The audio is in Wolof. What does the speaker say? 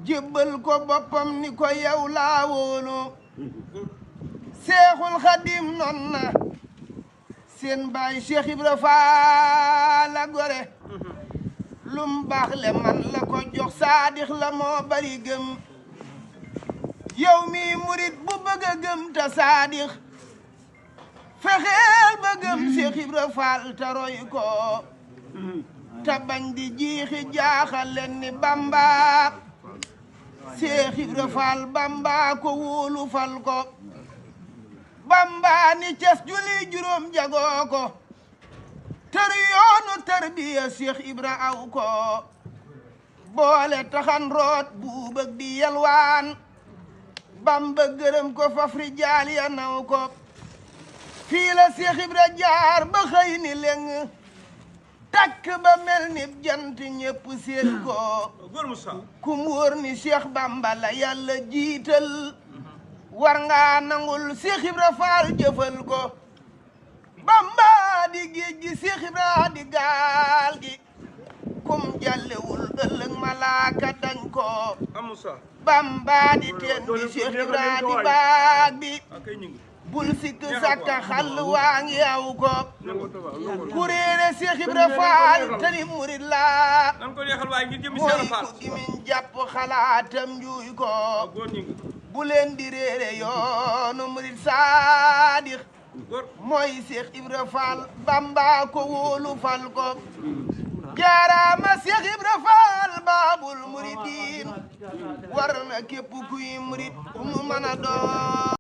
jébbal ko boppam ni ko yow laa wóolu Seexul Xadim non na seen baay Cheikh Ibra Faal la gore lum baax le man la ko jox saadix la moo bari gëm yow mi murit bu bëgg a gëm ta saadix fexeel ba gëm Cheikh Ibra Faal ta roy ko ta bañ di jiixi jaaxal leen ni Bamba Cheikh Ibra Faal Bamba ko wóolu fal ko Bamba ni ces juli juróom jagoo ko tër yoonu tarbiya Cheikh Ibra aw ko boole taxan root bu bëgg di yalwaan Bamba gërëm ko fafri jaal ya naw ko fii la Cheikh Ibra jaar ba xëy ni leng takk ba mel ni jant ñépp seen ko kum wóor ni Cheikh Bamba la yàlla jiital war nga nangul Cheikh Ibra Faal jëfal ko Bamba di géej gi Cheikh Ibra di gaal gi kum jàllewul ëllëg malaaka dañ ko Bamba di teen bi Cheikh Ibra di baag bi bul sikk sàkka xall waa ngi aw ko kuréere Cheikh Ibra Faal tani murit la mooy ku gimiñ jàpp xalaatam njuuy ko bu leen di réere yoonu murit saadix mooy Cheikh Ibra Faal Bamba ko wóolu fal ko jaaraama Cheikh Ibra Faal baabul muridiin war na képp kuy murit mu mën a doon